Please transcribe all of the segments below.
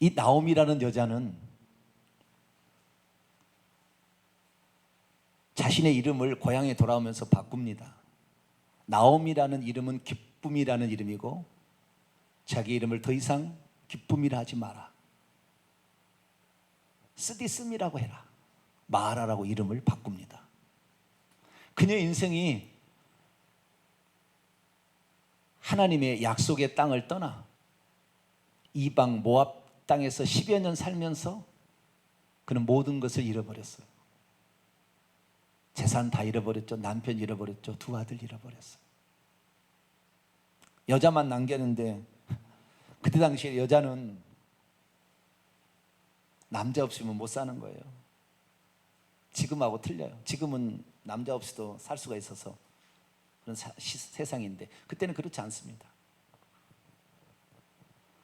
이 나오미라는 여자는 자신의 이름을 고향에 돌아오면서 바꿉니다. 나오미라는 이름은 기쁨이라는 이름이고 자기 이름을 더 이상 기쁨이라 하지 마라. 쓰디씀이라고 해라. 마라라고 이름을 바꿉니다. 그녀의 인생이 하나님의 약속의 땅을 떠나 이방 모압 땅에서 10여 년 살면서 그는 모든 것을 잃어버렸어요. 재산 다 잃어버렸죠. 남편 잃어버렸죠. 두 아들 잃어버렸어요. 여자만 남겼는데 그때 당시에 여자는 남자 없이면 못 사는 거예요. 지금하고 틀려요. 지금은 남자 없이도 살 수가 있어서 그런 세상인데 그때는 그렇지 않습니다.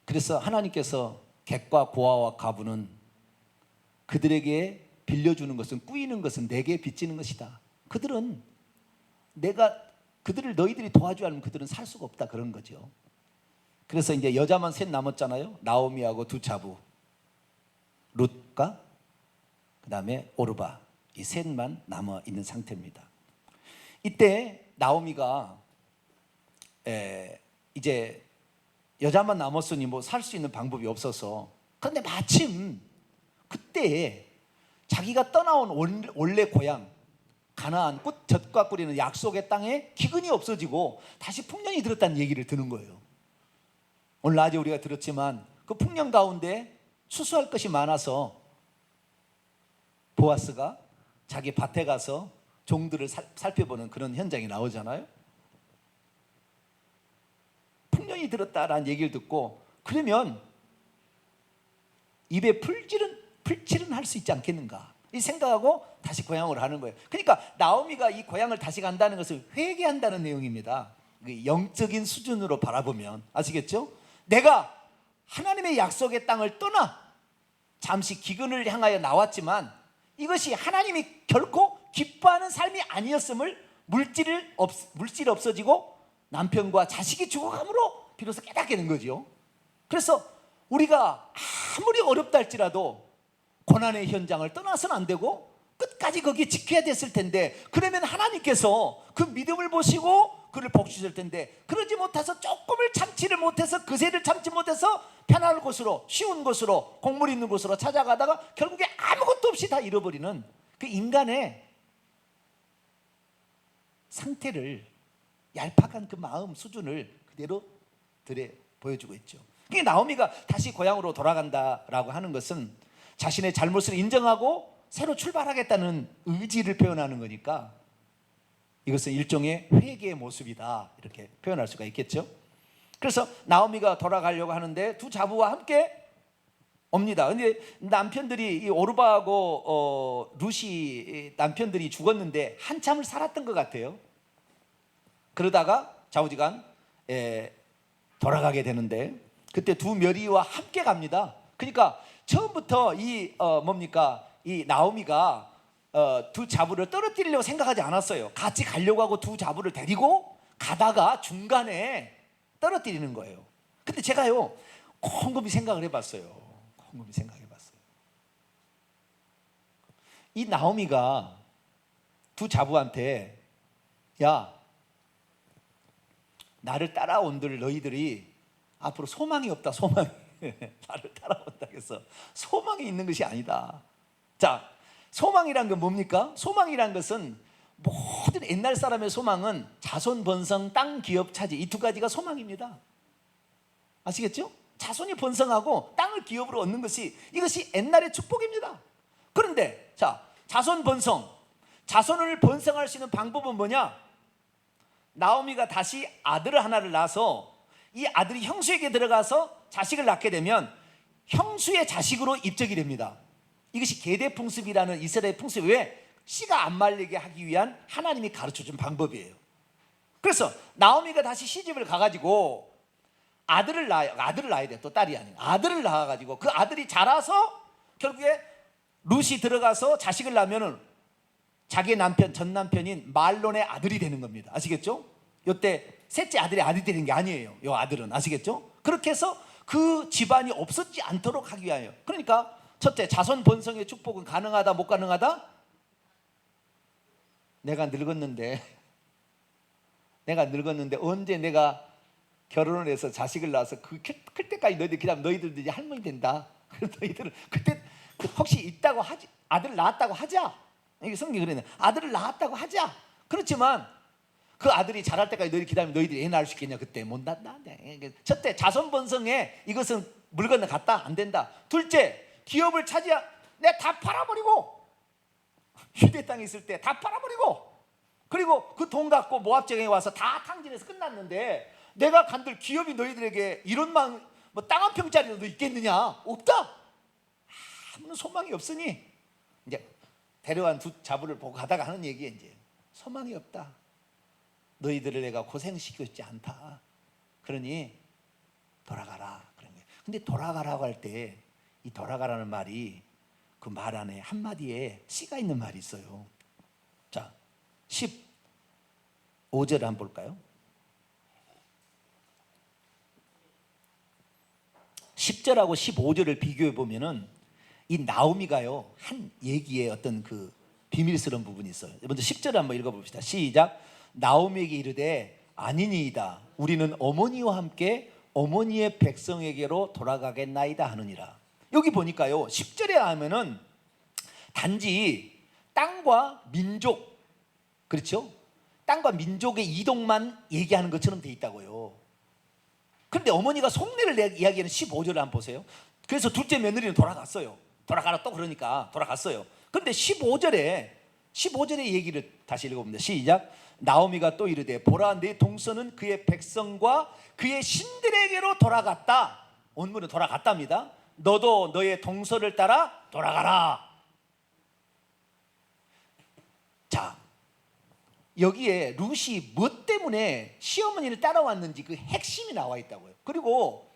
그래서 하나님께서 객과 고아와 가부는 그들에게 빌려주는 것은, 꾸이는 것은 내게 빚지는 것이다. 그들은 그들을 너희들이 도와줘야 하면 그들은 살 수가 없다, 그런 거죠. 그래서 이제 여자만 셋 남았잖아요. 나오미하고 두 자부, 룻과 그 다음에 오르바, 이 셋만 남아 있는 상태입니다. 이때 나오미가 이제 여자만 남았으니 뭐 살 수 있는 방법이 없어서, 그런데 마침 그때 자기가 떠나온 원래 고향 가나안 젖과 꿀이는 약속의 땅에 기근이 없어지고 다시 풍년이 들었다는 얘기를 듣는 거예요. 오늘 낮에 우리가 들었지만 그 풍년 가운데 추수할 것이 많아서 보아스가 자기 밭에 가서 종들을 살펴보는 그런 현장이 나오잖아요. 풍년이 들었다라는 얘기를 듣고, 그러면 입에 풀칠은 할 수 있지 않겠는가, 이 생각하고 다시 고향으로 하는 거예요. 그러니까 나오미가 이 고향을 다시 간다는 것을 회개한다는 내용입니다. 영적인 수준으로 바라보면 아시겠죠? 내가 하나님의 약속의 땅을 떠나 잠시 기근을 향하여 나왔지만 이것이 하나님이 결코 기뻐하는 삶이 아니었음을, 물질이 없어지고 남편과 자식이 죽어감으로 비로소 깨닫게 된 거죠. 그래서 우리가 아무리 어렵다 할지라도 고난의 현장을 떠나서는 안 되고 끝까지 거기에 지켜야 됐을 텐데, 그러면 하나님께서 그 믿음을 보시고 그를 복주실 텐데, 그러지 못해서 조금을 참지를 못해서, 그새를 참지 못해서 편안한 곳으로, 쉬운 곳으로, 곡물 있는 곳으로 찾아가다가 결국에 아무것도 없이 다 잃어버리는 그 인간의 상태를, 얄팍한 그 마음 수준을 그대로 보여주고 있죠. 그러니까 나오미가 다시 고향으로 돌아간다라고 하는 것은 자신의 잘못을 인정하고 새로 출발하겠다는 의지를 표현하는 거니까 이것은 일종의 회개의 모습이다, 이렇게 표현할 수가 있겠죠. 그래서 나오미가 돌아가려고 하는데 두 자부와 함께 옵니다. 근데 남편들이, 이 오르바하고 룻이 남편들이 죽었는데 한참을 살았던 것 같아요. 그러다가 좌우지간 돌아가게 되는데 그때 두 며리와 함께 갑니다. 그러니까 처음부터 이 나오미가 두 자부를 떨어뜨리려고 생각하지 않았어요. 같이 가려고 하고 두 자부를 데리고 가다가 중간에 떨어뜨리는 거예요. 근데 제가요 곰곰이 생각을 해봤어요. 이 나오미가 두 자부한테, 야, 나를 따라온들 너희들이 앞으로 소망이 없다, 소망이. 나를 따라온다 해서 소망이 있는 것이 아니다. 자, 소망이란 건 뭡니까? 소망이란 것은 모든 옛날 사람의 소망은 자손 번성, 땅 기업 차지, 이 두 가지가 소망입니다. 아시겠죠? 자손이 번성하고 땅을 기업으로 얻는 것이, 이것이 옛날의 축복입니다. 그런데 자, 자손 번성, 자손을 번성할 수 있는 방법은 뭐냐? 나오미가 다시 아들을 하나를 낳아서 이 아들이 형수에게 들어가서 자식을 낳게 되면 형수의 자식으로 입적이 됩니다. 이것이 계대풍습이라는 이스라엘 풍습, 왜? 씨가 안 말리게 하기 위한 하나님이 가르쳐준 방법이에요. 그래서 나오미가 다시 시집을 가가지고 아들을 낳아야 돼. 또 딸이 아니고 아들을 낳아가지고 그 아들이 자라서 결국에 룻이 들어가서 자식을 낳으면 자기의 남편, 전 남편인 말론의 아들이 되는 겁니다. 아시겠죠? 이때 셋째 아들이 되는 게 아니에요. 이 아들은, 아시겠죠? 그렇게 해서 그 집안이 없어지지 않도록 하기 위하여. 그러니까 첫째, 자손 번성의 축복은 가능하다 못 가능하다? 내가 늙었는데 언제 내가 결혼을 해서 자식을 낳아서 클 때까지 너희들 기다리면 너희들도 이제 할머니 된다. 너희들은 그때 혹시 있다고 하지, 아들 낳았다고 하자. 이게 성경이 그러네. 아들을 낳았다고 하자. 그렇지만 그 아들이 자랄 때까지 너희들 기다리면 너희들이 애 낳을 수 있겠냐? 그때 못 낳는다. 첫째, 자손 번성에 이것은 물 건너 갔다 안 된다. 둘째, 기업을 차지하 내가 다 팔아버리고, 휴대 땅에 있을 때 다 팔아버리고, 그리고 그 돈 갖고 모압 지역에 와서 다 탕진해서 끝났는데 내가 간들 기업이 너희들에게 이런 뭐 땅 한 평짜리도 있겠느냐? 없다. 아무런 소망이 없으니 이제 데려간 두 자부를 보고 가다가 하는 얘기에 이제 소망이 없다. 너희들을 내가 고생시키고 있지 않다. 그러니 돌아가라. 그런 거예요. 근데 돌아가라고 할 때 이 돌아가라는 말이 그 말 안에 한마디에 씨가 있는 말이 있어요. 자, 15절 한번 볼까요? 10절하고 15절을 비교해 보면은 이 나오미가요 한 얘기에 어떤 그 비밀스러운 부분이 있어요. 먼저 10절을 한번 읽어봅시다. 시작. 나오미에게 이르되 아니니이다. 우리는 어머니와 함께 어머니의 백성에게로 돌아가겠나이다 하느니라. 여기 보니까요 10절에 하면은 단지 땅과 민족, 그렇죠? 땅과 민족의 이동만 얘기하는 것처럼 돼 있다고요. 그런데 어머니가 속내를 이야기하는 15절을 한번 보세요. 그래서 둘째 며느리는 돌아갔어요. 돌아가라 또 그러니까 돌아갔어요. 그런데 15절의 얘기를 다시 읽어봅니다. 시작. 나오미가 또 이르되 보라 내 동서는 그의 백성과 그의 신들에게로 돌아갔다. 원문은 돌아갔답니다. 너도 너의 동서를 따라 돌아가라. 자, 여기에 룻이 뭐 때문에 시어머니를 따라왔는지 그 핵심이 나와 있다고요. 그리고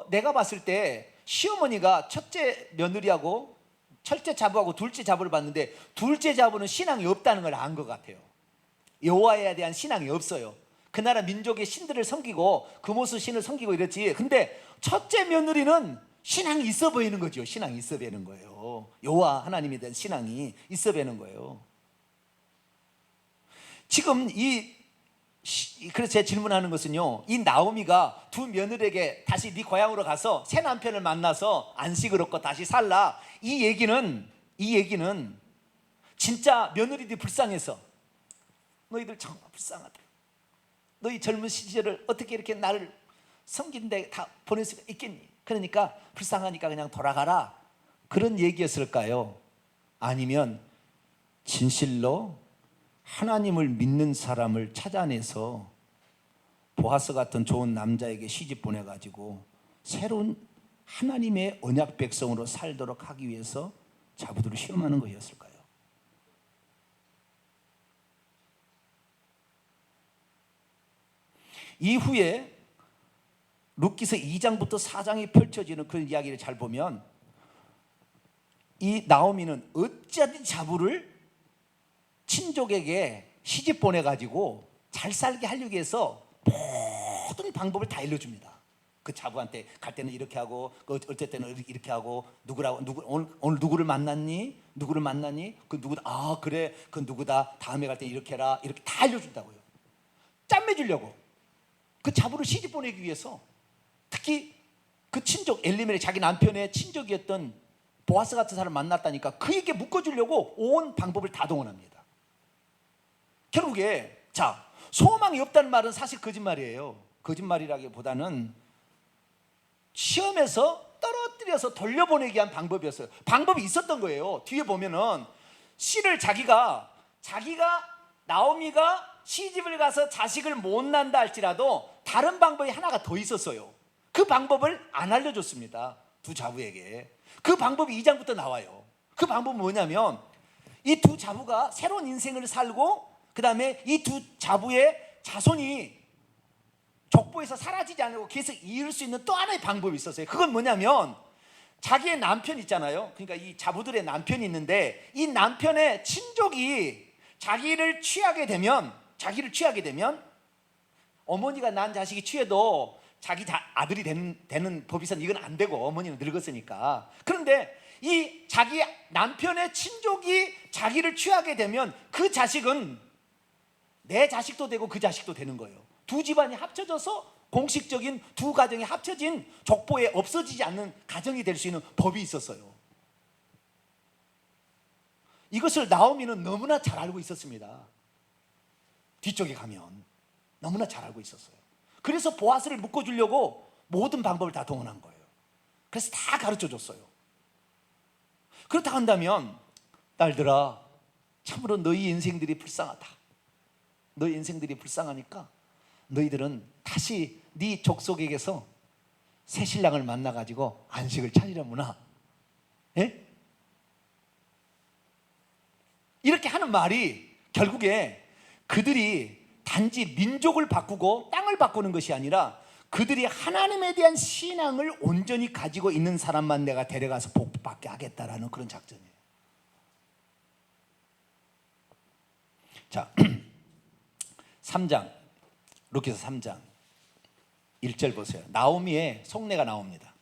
내가 봤을 때 시어머니가 첫째 며느리하고 첫째 자부하고 둘째 자부를 봤는데 둘째 자부는 신앙이 없다는 걸 안 것 같아요. 여호와에 대한 신앙이 없어요. 그 나라 민족의 신들을 섬기고 금오스 신을 섬기고 이랬지. 근데 첫째 며느리는 신앙이 있어 보이는 거죠. 신앙이 있어 보이는 거예요. 여호와 하나님에 대한 신앙이 있어 보이는 거예요. 지금 그래서 제가 질문하는 것은요, 이 나오미가 두 며느리에게 다시 네 고향으로 가서 새 남편을 만나서 안식을 얻고 다시 살라, 이 얘기는 진짜 며느리들이 불쌍해서 너희들 정말 불쌍하다. 너희 젊은 시절을 어떻게 이렇게 나를 섬긴데 다 보낼 수가 있겠니? 그러니까 불쌍하니까 그냥 돌아가라, 그런 얘기였을까요? 아니면 진실로 하나님을 믿는 사람을 찾아내서 보아스 같은 좋은 남자에게 시집 보내가지고 새로운 하나님의 언약 백성으로 살도록 하기 위해서 자부들을 시험하는 것이었을까요? 이후에 룻기서 2장부터 4장이 펼쳐지는 그 이야기를 잘 보면 이 나오미는 어찌하든 자부를 친족에게 시집 보내가지고 잘 살게 하려고 해서 모든 방법을 다 일러줍니다. 그 자부한테 갈 때는 이렇게 하고, 어쩔 때는 이렇게 하고, 오늘 누구를 만났니? 누구를 만났니? 그 누구다? 아 그래, 그 누구다? 다음에 갈 때 이렇게 해라. 이렇게 다 알려준다고요. 짬매주려고. 그 자부를 시집 보내기 위해서. 특히 그 친족 엘리멜의 자기 남편의 친족이었던 보아스 같은 사람을 만났다니까 그에게 묶어주려고 온 방법을 다 동원합니다. 결국에 소망이 없다는 말은 사실 거짓말이에요. 거짓말이라기보다는 시험에서 떨어뜨려서 돌려보내기 위한 방법이었어요. 방법이 있었던 거예요. 뒤에 보면은 씨를 자기가 나오미가 시집을 가서 자식을 못 낳는다 할지라도 다른 방법이 하나가 더 있었어요. 그 방법을 안 알려줬습니다. 두 자부에게. 그 방법이 2장부터 나와요. 그 방법은 뭐냐면 이 두 자부가 새로운 인생을 살고 그 다음에 이 두 자부의 자손이 족보에서 사라지지 않고 계속 이을 수 있는 또 하나의 방법이 있었어요. 그건 뭐냐면 자기의 남편 있잖아요. 그러니까 이 자부들의 남편이 있는데 이 남편의 친족이 자기를 취하게 되면 어머니가 낳은 자식이 취해도 자기 아들이 되는 법이선 이건 안 되고 어머니는 늙었으니까. 그런데 이 자기 남편의 친족이 자기를 취하게 되면 그 자식은 내 자식도 되고 그 자식도 되는 거예요. 두 집안이 합쳐져서 공식적인 두 가정이 합쳐진 족보에 없어지지 않는 가정이 될 수 있는 법이 있었어요. 이것을 나오미는 너무나 잘 알고 있었습니다. 뒤쪽에 가면 너무나 잘 알고 있었어요. 그래서 보아스를 묶어주려고 모든 방법을 다 동원한 거예요. 그래서 다 가르쳐 줬어요. 그렇다 한다면 딸들아, 참으로 너희 인생들이 불쌍하다. 너희 인생들이 불쌍하니까 너희들은 다시 네 족속에게서 새 신랑을 만나가지고 안식을 차리려무나. 예? 이렇게 하는 말이 결국에 그들이 단지 민족을 바꾸고 땅을 바꾸는 것이 아니라 그들이 하나님에 대한 신앙을 온전히 가지고 있는 사람만 내가 데려가서 복받게 하겠다라는 그런 작전이에요. 자, 3장, 루키서 3장 1절 보세요. 나오미의 속내가 나옵니다.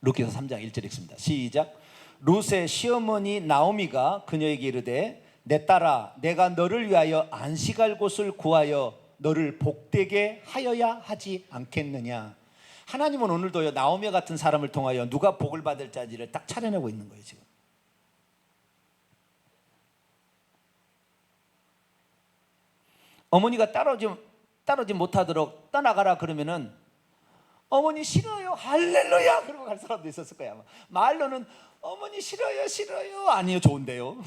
루키서 3장 1절 읽습니다. 시작. 룻의 시어머니 나오미가 그녀에게 이르되 내 딸아, 내가 너를 위하여 안식할 곳을 구하여 너를 복되게 하여야 하지 않겠느냐. 하나님은 오늘도요, 나오미 같은 사람을 통하여 누가 복을 받을 자지를 딱 차려내고 있는 거예요. 지금 어머니가 따르지 못하도록 떠나가라 그러면은 어머니 싫어요, 할렐루야 그러고 갈 사람도 있었을 거야. 아마. 말로는 어머니 싫어요, 싫어요, 아니요, 좋은데요.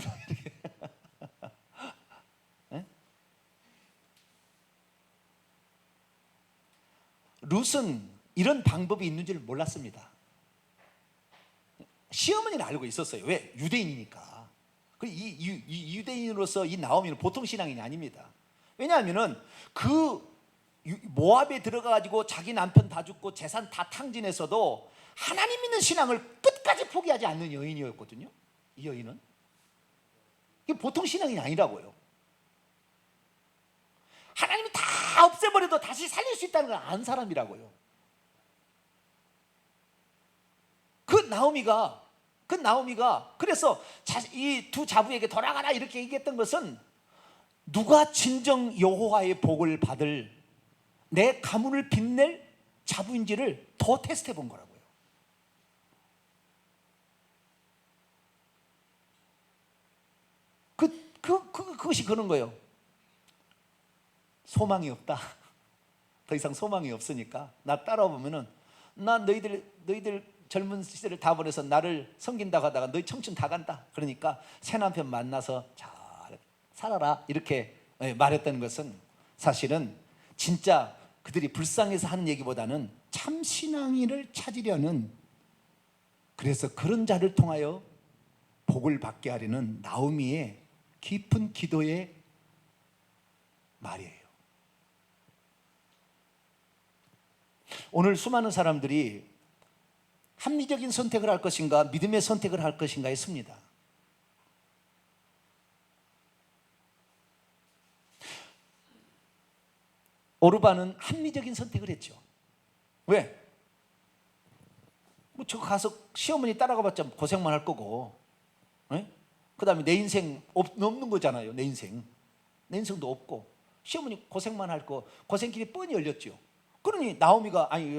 룻은 이런 방법이 있는 줄 몰랐습니다. 시어머니는 알고 있었어요. 왜? 유대인이니까. 이 유대인으로서 이 나오미는 보통 신앙인이 아닙니다. 왜냐하면은 그 모압에 들어가가지고 자기 남편 다 죽고 재산 다 탕진해서도 하나님 믿는 신앙을 끝까지 포기하지 않는 여인이었거든요. 이 여인은 이게 보통 신앙인이 아니라고요. 하나님이 다 없애버려도 다시 살릴 수 있다는 걸 안 사람이라고요. 그 나오미가 그래서 이 두 자부에게 돌아가라 이렇게 얘기했던 것은 누가 진정 여호와의 복을 받을 내 가문을 빛낼 자부인지를 더 테스트해 본 거라고요. 그것이 그런 거예요. 소망이 없다. 더 이상 소망이 없으니까 나 따라오면은 나 너희들 젊은 시절을 다 보내서 나를 섬긴다고 하다가 너희 청춘 다 간다. 그러니까 새 남편 만나서 잘 살아라 이렇게 말했다는 것은 사실은 진짜 그들이 불쌍해서 하는 얘기보다는 참 신앙인을 찾으려는, 그래서 그런 자를 통하여 복을 받게 하려는 나오미의 깊은 기도의 말이에요. 오늘 수많은 사람들이 합리적인 선택을 할 것인가 믿음의 선택을 할 것인가 했습니다. 오르바는 합리적인 선택을 했죠. 왜? 저 가서 시어머니 따라가봤자 고생만 할 거고, 그 다음에 내 인생 없는 거잖아요. 내 인생도 없고 시어머니 고생만 할 거, 고생길이 뻔히 열렸죠. 그러니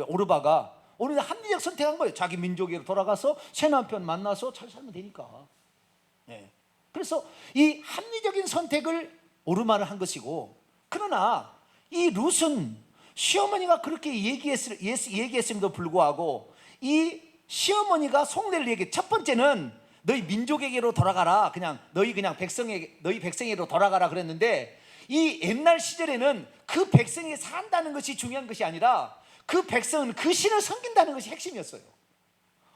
오르바가 오늘 합리적 선택한 거예요. 자기 민족으로 돌아가서 새 남편 만나서 잘 살면 되니까. 그래서 이 합리적인 선택을 오르마를 한 것이고, 그러나 이 룻은 시어머니가 그렇게 얘기했음에도 불구하고 이 시어머니가 속내를 얘기해. 첫 번째는 너희 민족에게로 돌아가라, 너희 백성에게로 돌아가라 그랬는데, 이 옛날 시절에는 그 백성이 산다는 것이 중요한 것이 아니라 그 백성은 그 신을 섬긴다는 것이 핵심이었어요.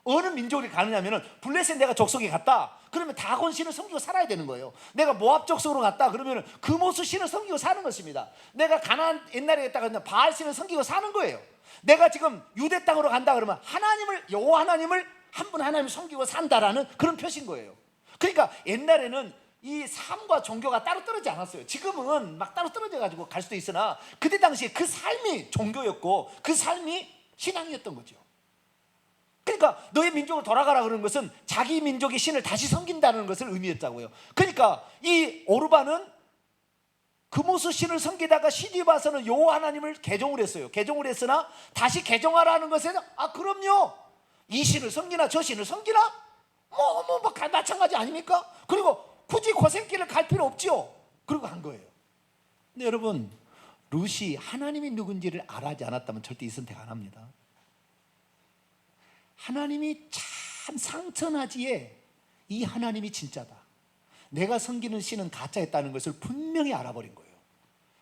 어느 민족이 가느냐면은 블레셋 내가 족속에 갔다 그러면 다곤 신을 섬기고 살아야 되는 거예요. 내가 모압 족속으로 갔다 그러면 그모스 신을 섬기고 사는 것입니다. 내가 가나안 옛날에 갔다 그러면 바알 신을 섬기고 사는 거예요. 내가 지금 유대 땅으로 간다 그러면 여호와 하나님을 한 분 하나님을 섬기고 산다라는 그런 표시인 거예요. 그러니까 옛날에는 이 삶과 종교가 따로 떨어지지 않았어요. 지금은 막 따로 떨어져 가지고 갈 수도 있으나 그때 당시에 그 삶이 종교였고 그 삶이 신앙이었던 거죠. 그러니까 너의 민족을 돌아가라 그러는 것은 자기 민족의 신을 다시 섬긴다는 것을 의미했다고요. 그러니까 이 오르반은 금오스 신을 섬기다가 시집 와서는 요 하나님을 개종을 했어요. 개종을 했으나 다시 개종하라는 것에는 그럼요, 이 신을 섬기나 저 신을 섬기나 마찬가지 아닙니까? 그리고 굳이 고생길을 갈 필요 없죠. 그리고 한 거예요. 근데 여러분, 룻이 하나님이 누군지를 알아지 않았다면 절대 이 선택 안 합니다. 하나님이 참 상처나지에 이 하나님이 진짜다, 내가 섬기는 신은 가짜였다는 것을 분명히 알아버린 거예요.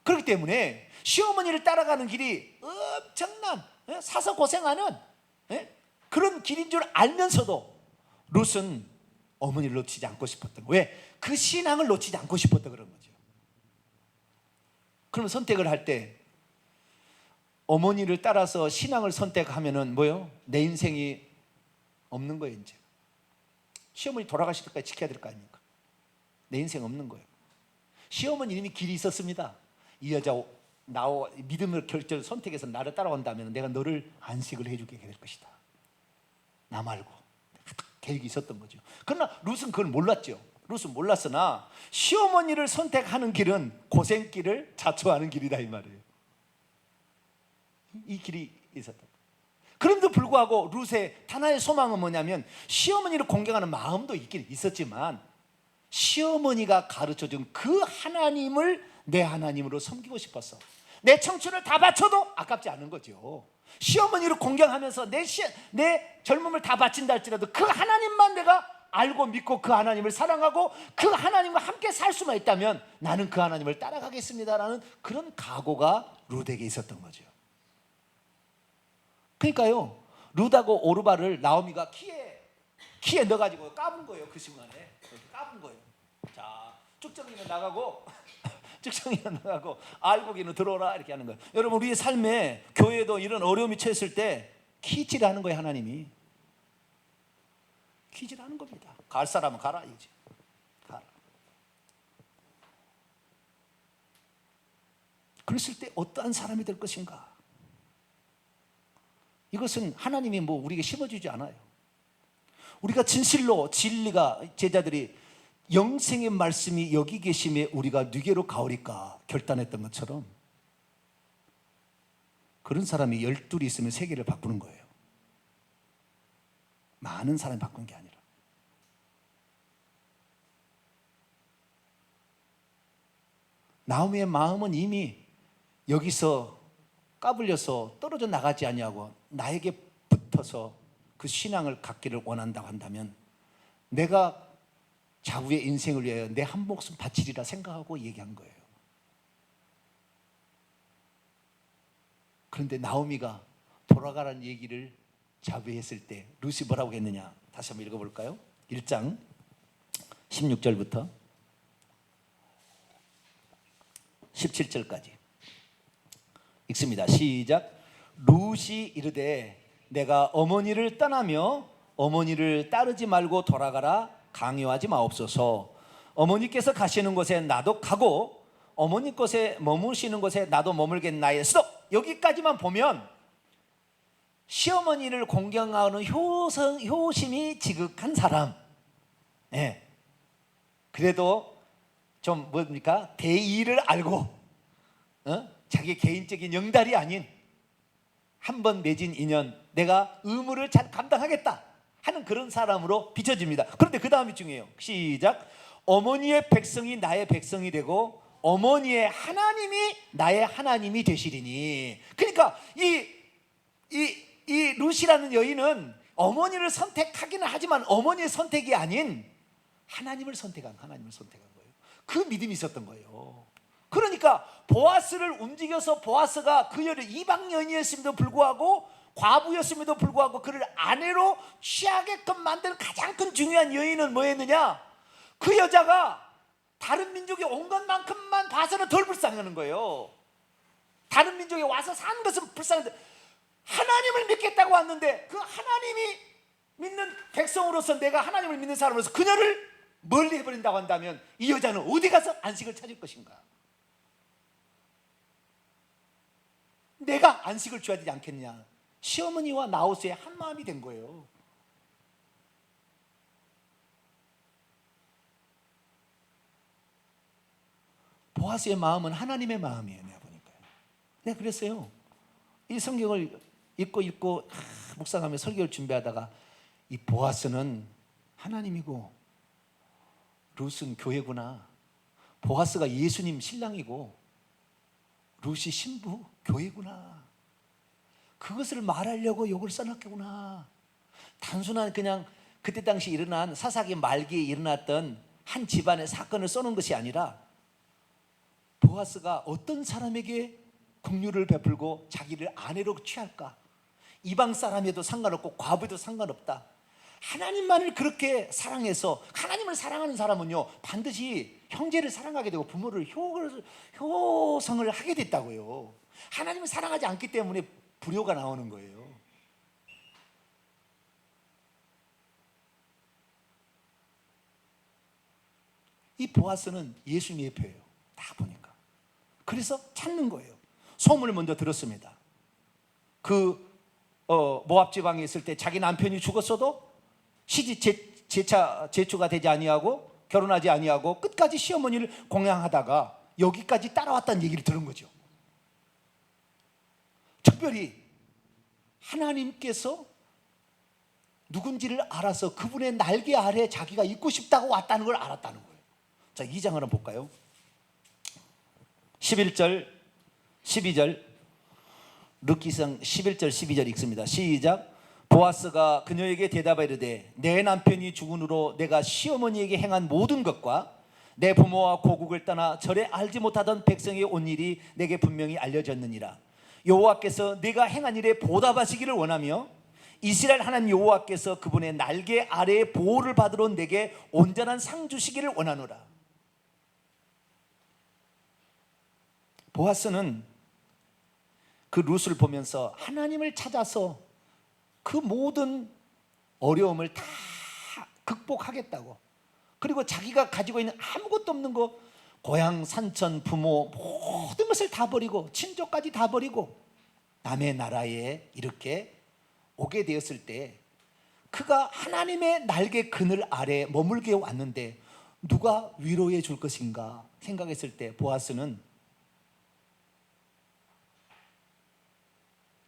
그렇기 때문에 시어머니를 따라가는 길이 엄청난 사서 고생하는 그런 길인 줄 알면서도 룻은 어머니를 놓치지 않고 싶었던 거예요. 왜? 그 신앙을 놓치지 않고 싶었던 그런 거죠. 그러면 선택을 할 때 어머니를 따라서 신앙을 선택하면은 뭐요? 내 인생이 없는 거예요. 이제 시어머니 돌아가실 때까지 지켜야 될 거 아닙니까? 내 인생 없는 거예요. 시어머니 이미 길이 있었습니다. 이 여자 나와 믿음을 결정 선택해서 나를 따라온다면 내가 너를 안식을 해주게 될 것이다. 나 말고 계획이 있었던 거죠. 그러나 룻은 그걸 몰랐죠. 룻은 몰랐으나 시어머니를 선택하는 길은 고생길을 자초하는 길이다 이 말이에요. 이 길이 있었다. 그럼에도 불구하고 룻의 하나의 소망은 뭐냐면 시어머니를 공경하는 마음도 있긴 있었지만 시어머니가 가르쳐준 그 하나님을 내 하나님으로 섬기고 싶었어. 내 청춘을 다 바쳐도 아깝지 않은 거죠. 시어머니를 공경하면서 내 젊음을 다 바친다 할지라도 그 하나님만 내가 알고 믿고 그 하나님을 사랑하고 그 하나님과 함께 살 수만 있다면 나는 그 하나님을 따라가겠습니다라는 그런 각오가 룻에게 있었던 거죠. 그러니까요, 룻하고 오르바를 나오미가 키에 넣어가지고 까분 거예요. 그 순간에 까분 거예요. 자, 쭉정이는 나가고 쭉정이는 나가고 알곡이는 들어오라 이렇게 하는 거예요. 여러분, 우리의 삶에 교회도 이런 어려움이 처했을 때 키질하는 거예요. 하나님이 키질하는 겁니다. 갈 사람은 가라 이제 가라. 그랬을 때 어떠한 사람이 될 것인가? 이것은 하나님이 우리에게 심어주지 않아요. 우리가 진실로 진리가 제자들이 영생의 말씀이 여기 계심에 우리가 누게로 가오리까 결단했던 것처럼 그런 사람이 12이 있으면 세계를 바꾸는 거예요. 많은 사람이 바꾼 게 아니라. 나오미의 마음은 이미 여기서 까불려서 떨어져 나가지 아니하고 나에게 붙어서 그 신앙을 갖기를 원한다고 한다면 내가 자우의 인생을 위하여 내 한 목숨 바치리라 생각하고 얘기한 거예요. 그런데 나오미가 돌아가라는 얘기를 자부했을 때 룻이 뭐라고 했느냐? 다시 한번 읽어볼까요? 1장 16절부터 17절까지 읽습니다. 시작. 룻이 이르되 내가 어머니를 떠나며 어머니를 따르지 말고 돌아가라 강요하지 마옵소서. 어머니께서 가시는 곳에 나도 가고 어머니 곳에 머무시는 곳에 나도 머물겠나이다. 스톱! 여기까지만 보면 시어머니를 공경하는 효심이 지극한 사람, 그래도 좀 뭡니까? 대의를 알고 자기 개인적인 영달이 아닌 한 번 맺은 인연, 내가 의무를 잘 감당하겠다 하는 그런 사람으로 비춰집니다. 그런데 그 다음이 중요해요. 시작. 어머니의 백성이 나의 백성이 되고 어머니의 하나님이 나의 하나님이 되시리니. 그러니까 이 룻이라는 여인은 어머니를 선택하기는 하지만 어머니의 선택이 아닌 하나님을 선택한 거예요. 그 믿음이 있었던 거예요. 그러니까 보아스를 움직여서 보아스가 그녀를 이방 여인이었음에도 불구하고 과부였음에도 불구하고 그를 아내로 취하게끔 만드는 가장 큰 중요한 여인은 뭐였느냐? 그 여자가 다른 민족이 온 것만큼만 봐서는 덜 불쌍하는 거예요. 다른 민족에 와서 사는 것은 불쌍한데 하나님을 믿겠다고 왔는데 그 하나님이 믿는 백성으로서 내가 하나님을 믿는 사람으로서 그녀를 멀리 해버린다고 한다면 이 여자는 어디 가서 안식을 찾을 것인가? 내가 안식을 줘야 되지 않겠냐? 시어머니와 나호스의 한 마음이 된 거예요. 보아스의 마음은 하나님의 마음이에요. 내가 보니까요. 내가 그랬어요. 이 성경을 읽고 묵상하며 설교를 준비하다가 이 보아스는 하나님이고 룻은 교회구나. 보아스가 예수님 신랑이고 룻이 신부 교회구나. 그것을 말하려고 이걸 써놨겠구나. 단순한 그냥 그때 당시 일어난 사사기 말기에 일어났던 한 집안의 사건을 써놓은 것이 아니라 보아스가 어떤 사람에게 긍휼을 베풀고 자기를 아내로 취할까? 이방 사람에도 상관없고 과부에도 상관없다. 하나님만을 그렇게 사랑해서, 하나님을 사랑하는 사람은요 반드시 형제를 사랑하게 되고 부모를 효성을 하게 됐다고요. 하나님을 사랑하지 않기 때문에 불효가 나오는 거예요. 이 보아스는 예수님의 표예요. 다 보니까. 그래서 찾는 거예요. 소문을 먼저 들었습니다. 모압 지방에 있을 때 자기 남편이 죽었어도 시집 제초가 되지 아니하고 결혼하지 아니하고 끝까지 시어머니를 공양하다가 여기까지 따라왔다는 얘기를 들은 거죠. 특별히 하나님께서 누군지를 알아서 그분의 날개 아래 자기가 있고 싶다고 왔다는 걸 알았다는 거예요. 자, 2장을 한번 볼까요? 11절 12절 룻기상 11절 12절 읽습니다. 시작. 보아스가 그녀에게 대답하여 이르되 내 남편이 죽은 후로 내가 시어머니에게 행한 모든 것과 내 부모와 고국을 떠나 절에 알지 못하던 백성이 온 일이 내게 분명히 알려졌느니라. 여호와께서 네가 행한 일에 보답하시기를 원하며 이스라엘 하나님 여호와께서 그분의 날개 아래에 보호를 받으러 내게 온전한 상 주시기를 원하노라. 보아스는 그 룻을 보면서 하나님을 찾아서 그 모든 어려움을 다 극복하겠다고, 그리고 자기가 가지고 있는 아무것도 없는 거, 고향, 산천, 부모 모든 것을 다 버리고 친족까지 다 버리고 남의 나라에 이렇게 오게 되었을 때 그가 하나님의 날개 그늘 아래 머물게 왔는데 누가 위로해 줄 것인가 생각했을 때 보아스는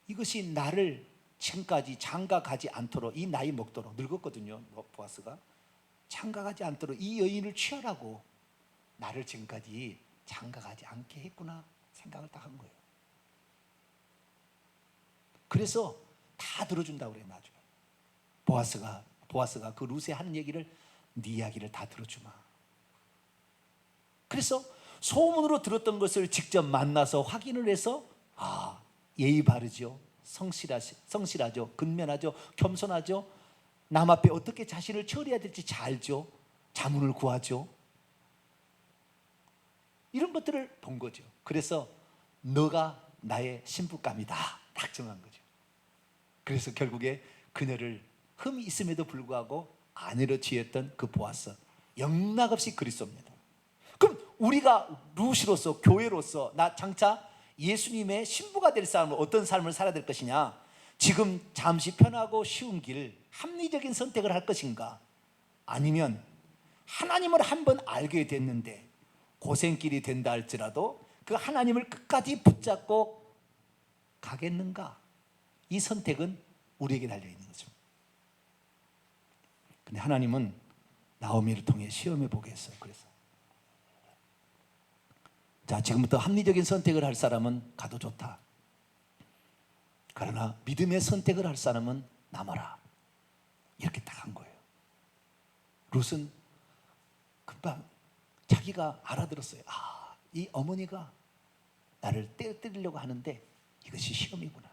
이것이 나를 지금까지 장가가지 않도록, 이 나이 먹도록 늙었거든요. 보아스가 장가가지 않도록 이 여인을 취하라고 나를 지금까지 장가가지 않게 했구나 생각을 딱 한 거예요. 그래서 다 들어준다고 그래요. 나중에 보아스가 그 룻에 하는 얘기를, 네 이야기를 다 들어주마. 그래서 소문으로 들었던 것을 직접 만나서 확인을 해서 예의 바르죠, 성실하죠, 근면하죠, 겸손하죠, 남 앞에 어떻게 자신을 처리해야 될지 잘 알죠, 자문을 구하죠. 이런 것들을 본 거죠. 그래서 너가 나의 신부감이다 딱 정한 거죠. 그래서 결국에 그녀를 흠이 있음에도 불구하고 아내로 취했던 그 보아스, 영락없이 그리스도입니다. 그럼 우리가 룻으로서, 교회로서 나 장차 예수님의 신부가 될 사람은 어떤 삶을 살아야 될 것이냐? 지금 잠시 편하고 쉬운 길, 합리적인 선택을 할 것인가? 아니면 하나님을 한번 알게 됐는데 고생길이 된다 할지라도 그 하나님을 끝까지 붙잡고 가겠는가? 이 선택은 우리에게 달려있는 거죠. 근데 하나님은 나오미를 통해 시험해 보게 했어요. 그래서 자, 지금부터 합리적인 선택을 할 사람은 가도 좋다. 그러나 믿음의 선택을 할 사람은 남아라. 이렇게 딱 한 거예요. 룻은 금방 자기가 알아들었어요. 이 어머니가 나를 때리려고 하는데 이것이 시험이구나.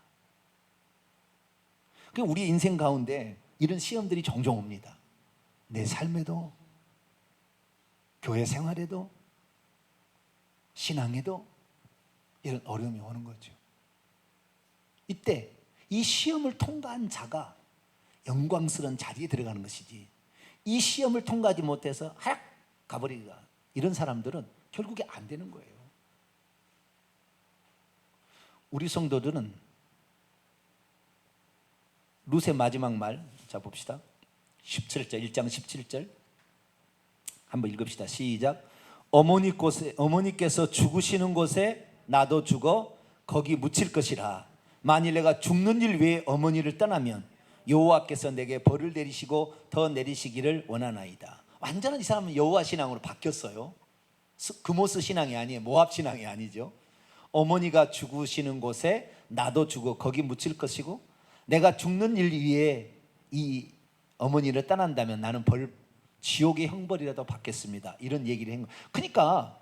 우리 인생 가운데 이런 시험들이 종종 옵니다. 내 삶에도, 교회 생활에도, 신앙에도 이런 어려움이 오는 거죠. 이때 이 시험을 통과한 자가 영광스러운 자리에 들어가는 것이지, 이 시험을 통과하지 못해서 하락 가버리기가, 이런 사람들은 결국에 안 되는 거예요. 우리 성도들은 룻의 마지막 말, 자 봅시다. 17절, 1장 17절 한번 읽읍시다. 시작. 어머니께서 죽으시는 곳에 나도 죽어 거기 묻힐 것이라. 만일 내가 죽는 일 외에 어머니를 떠나면 여호와께서 내게 벌을 내리시고 더 내리시기를 원하나이다. 완전한 이 사람은 여호와 신앙으로 바뀌었어요. 그모스 신앙이 아니에요. 모압 신앙이 아니죠. 어머니가 죽으시는 곳에 나도 죽어 거기 묻힐 것이고, 내가 죽는 일 위에 이 어머니를 떠난다면 나는 지옥의 형벌이라도 받겠습니다. 이런 얘기를 한 거예요. 그러니까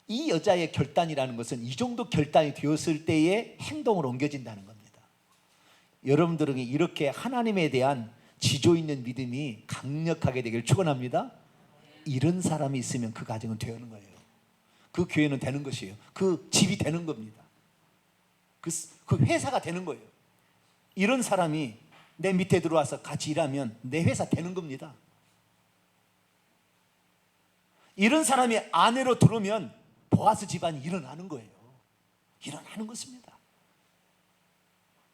이 여자의 결단이라는 것은 이 정도 결단이 되었을 때의 행동으로 옮겨진다는 겁니다. 여러분들은 이렇게 하나님에 대한 지조 있는 믿음이 강력하게 되기를 축원합니다. 이런 사람이 있으면 그 가정은 되는 거예요. 그 교회는 되는 것이에요. 그 집이 되는 겁니다. 그 회사가 되는 거예요. 이런 사람이 내 밑에 들어와서 같이 일하면 내 회사 되는 겁니다. 이런 사람이 아내로 들어오면 보아스 집안이 일어나는 거예요. 일어나는 것입니다.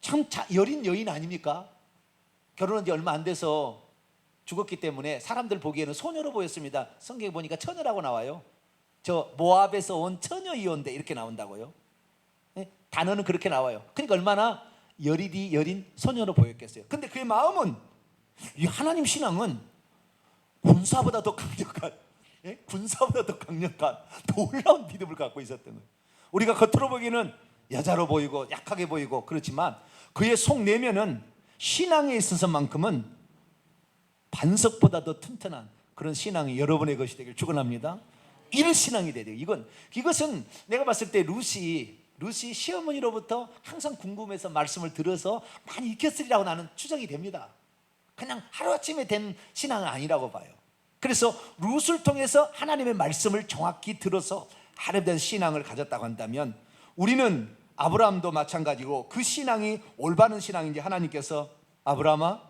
참 여린 여인 아닙니까? 결혼한 지 얼마 안 돼서 죽었기 때문에 사람들 보기에는 소녀로 보였습니다. 성경에 보니까 처녀라고 나와요. 저 모압에서 온 처녀 이온데 이렇게 나온다고요. 네? 단어는 그렇게 나와요. 그러니까 얼마나 여린 소녀로 보였겠어요. 근데 그의 마음은, 이 하나님 신앙은 군사보다 더 강력한, 군사보다 더 강력한 놀라운 믿음을 갖고 있었던 거예요. 우리가 겉으로 보기에는 여자로 보이고 약하게 보이고 그렇지만 그의 속 내면은 신앙에 있어서만큼은 반석보다 더 튼튼한 그런 신앙이 여러분의 것이 되길 축원합니다. 이런 신앙이 돼야 돼요. 이것은 내가 봤을 때 룻이 시어머니로부터 항상 궁금해서 말씀을 들어서 많이 익혔으리라고 나는 추정이 됩니다. 그냥 하루아침에 된 신앙은 아니라고 봐요. 그래서 룻을 통해서 하나님의 말씀을 정확히 들어서 하나님에 대한 신앙을 가졌다고 한다면, 우리는 아브라함도 마찬가지고 그 신앙이 올바른 신앙인지 하나님께서 아브라함아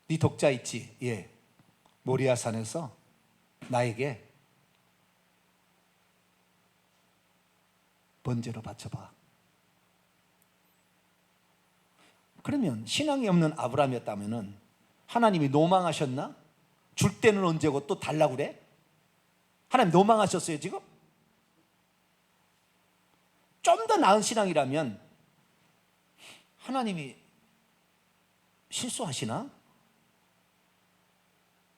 네 독자 있지? 예. 모리아산에서 나에게 번제로 바쳐봐. 그러면 신앙이 없는 아브라함이었다면 하나님이 노망하셨나? 줄 때는 언제고 또 달라고 그래? 하나님 노망하셨어요 지금? 좀 더 나은 신앙이라면 하나님이 실수하시나?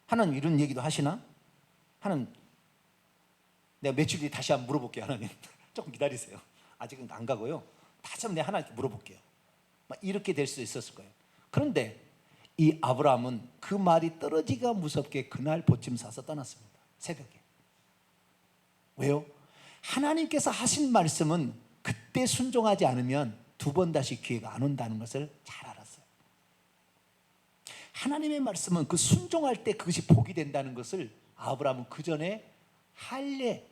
하나님 이런 얘기도 하시나? 하나님, 내가 며칠 뒤에 다시 한번 물어볼게요. 하나님 조금 기다리세요. 아직은 안 가고요. 다시 한번 내가 하나님께 물어볼게요. 막 이렇게 될 수 있었을 거예요. 그런데 이 아브라함은 그 말이 떨어지기가 무섭게 그날 보침 사서 떠났습니다. 새벽에. 왜요? 하나님께서 하신 말씀은 그때 순종하지 않으면 두 번 다시 기회가 안 온다는 것을 잘 알았어요. 하나님의 말씀은 그 순종할 때 그것이 복이 된다는 것을 아브라함은 그 전에 할례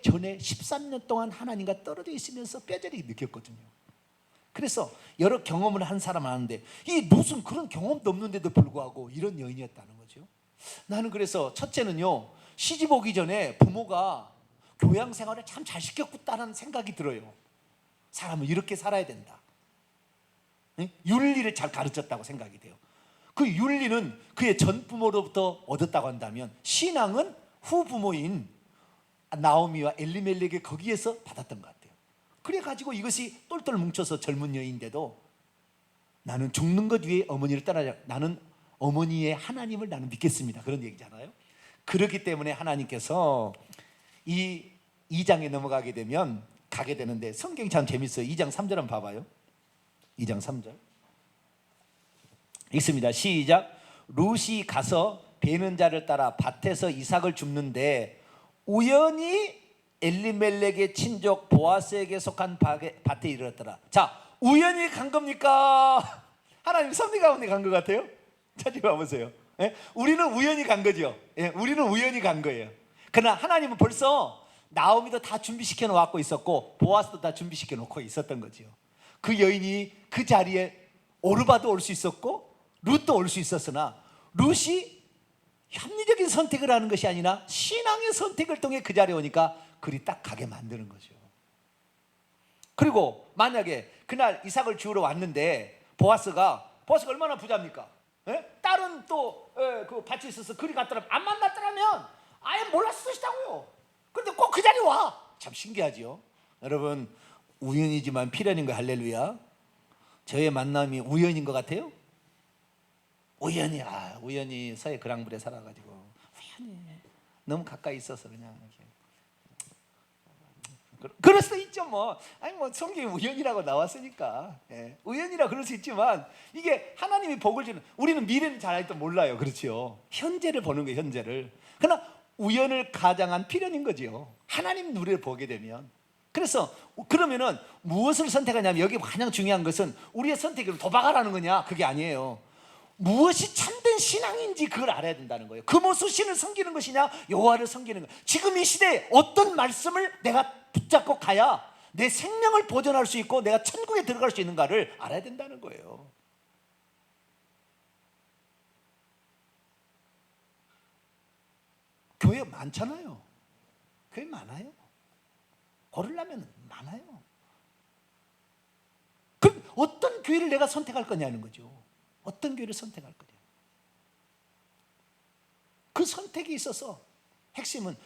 전에 13년 동안 하나님과 떨어져 있으면서 뼈저리게 느꼈거든요. 그래서 여러 경험을 한 사람 아는데 이 룻은 그런 경험도 없는데도 불구하고 이런 여인이었다는 거죠. 나는 그래서 첫째는요, 시집 오기 전에 부모가 교양 생활을 참 잘 시켰다는 생각이 들어요. 사람은 이렇게 살아야 된다. 윤리를 잘 가르쳤다고 생각이 돼요. 그 윤리는 그의 전 부모로부터 얻었다고 한다면 신앙은 후부모인 나오미와 엘리멜렉이 거기에서 받았던 것 같아요. 그래가지고 이것이 똘똘 뭉쳐서 젊은 여인인데도 나는 죽는 것 위에 어머니를 따라자, 나는 어머니의 하나님을 나는 믿겠습니다, 그런 얘기잖아요. 그렇기 때문에 하나님께서 이 2장에 넘어가게 되면 가게 되는데, 성경이 참 재밌어요. 2장 3절 한번 봐봐요. 2장 3절 읽습니다. 시작. 룻이 가서 베는 자를 따라 밭에서 이삭을 줍는데 우연히 엘리멜렉의 친족 보아스에게 속한 밭에 이르렀더라. 자, 우연히 간 겁니까? 하나님 섭리 가운데 간 것 같아요? 찾아봐 보세요. 예? 우리는 우연히 간 거죠. 예? 우리는 우연히 간 거예요. 그러나 하나님은 벌써 나오미도 다 준비시켜 놓고 있었고 보아스도 다 준비시켜 놓고 있었던 거죠. 그 여인이 그 자리에 오르바도 올 수 있었고 룻도 올 수 있었으나 룻이 합리적인 선택을 하는 것이 아니라 신앙의 선택을 통해 그 자리에 오니까 그리 딱 가게 만드는 거죠. 그리고 만약에 그날 이삭을 주우러 왔는데 보아스가 얼마나 부자입니까? 예? 딸은 또 그 밭이 있어서 그리 갔더라면 안 만났더라면 아예 몰랐을 것이다고요. 그런데 꼭 그 자리에 와. 참 신기하지요. 여러분, 우연이지만 필연인 거 할렐루야. 저의 만남이 우연인 것 같아요? 우연히 서해 그랑불에 살아가지고 우연히 너무 가까이 있어서 그냥 이렇게. 그럴 수 있죠. 뭐 아니 뭐 성경에 우연이라고 나왔으니까 우연이라 그럴 수 있지만 이게 하나님이 복을 주는, 우리는 미래는 잘 알지도 몰라요. 그렇죠. 현재를 보는 거예요. 현재를. 그러나 우연을 가장한 필연인 거죠. 하나님 누리를 보게 되면. 그래서 그러면은 무엇을 선택하냐면 여기 가장 중요한 것은 우리의 선택을 도박하라는 거냐, 그게 아니에요. 무엇이 참된 신앙인지 그걸 알아야 된다는 거예요. 금오수 신을 섬기는 것이냐 여호와를 섬기는 것. 지금 이 시대에 어떤 말씀을 내가 붙잡고 가야 내 생명을 보존할 수 있고 내가 천국에 들어갈 수 있는가를 알아야 된다는 거예요. 교회 많잖아요. 교회 많아요. 고르려면 많아요. 그럼 어떤 교회를 내가 선택할 거냐는 거죠. 어떤 교회를 선택할 거냐. 그 선택이 있어서 핵심은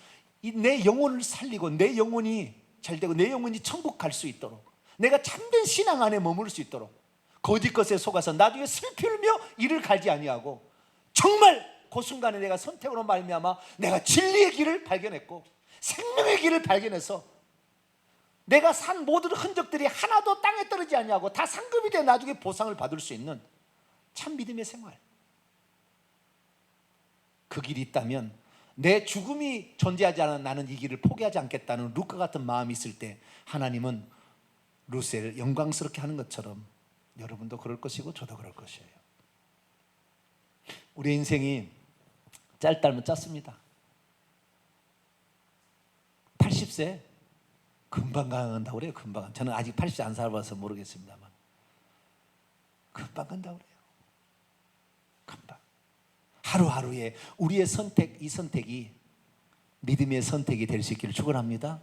내 영혼을 살리고 내 영혼이 잘 되고 내 영혼이 천국 갈 수 있도록, 내가 참된 신앙 안에 머무를 수 있도록, 거짓 것에 속아서 나중에 슬피 울며 이를 갈지 아니하고 정말 그 순간에 내가 선택으로 말미암아 내가 진리의 길을 발견했고 생명의 길을 발견해서 내가 산 모든 흔적들이 하나도 땅에 떨어지지 아니하고 다 상급이 돼 나중에 보상을 받을 수 있는 참 믿음의 생활, 그 길이 있다면 내 죽음이 존재하지 않아 나는 이 길을 포기하지 않겠다는 룻과 같은 마음이 있을 때 하나님은 룻을 영광스럽게 하는 것처럼 여러분도 그럴 것이고 저도 그럴 것이에요. 우리 인생이 짧다면 짧습니다. 80세 금방 간다고 그래요. 금방. 저는 아직 80세 안 살아봐서 모르겠습니다만 금방 간다고 그래요. 금방. 하루하루에 우리의 선택, 이 선택이 믿음의 선택이 될 수 있기를 축원합니다.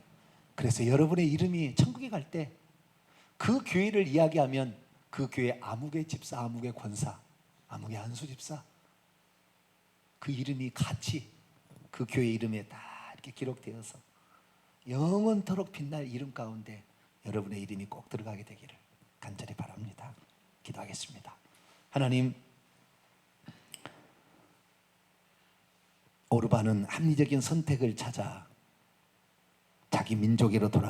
그래서 여러분의 이름이 천국에 갈 때 그 교회를 이야기하면 그 교회 아무개 집사, 아무개 권사, 아무개 안수 집사, 그 이름이 같이 그 교회 이름에 다 이렇게 기록되어서 영원토록 빛날 이름 가운데 여러분의 이름이 꼭 들어가게 되기를 간절히 바랍니다. 기도하겠습니다. 하나님, 오르반은 합리적인 선택을 찾아 자기 민족으로 돌아가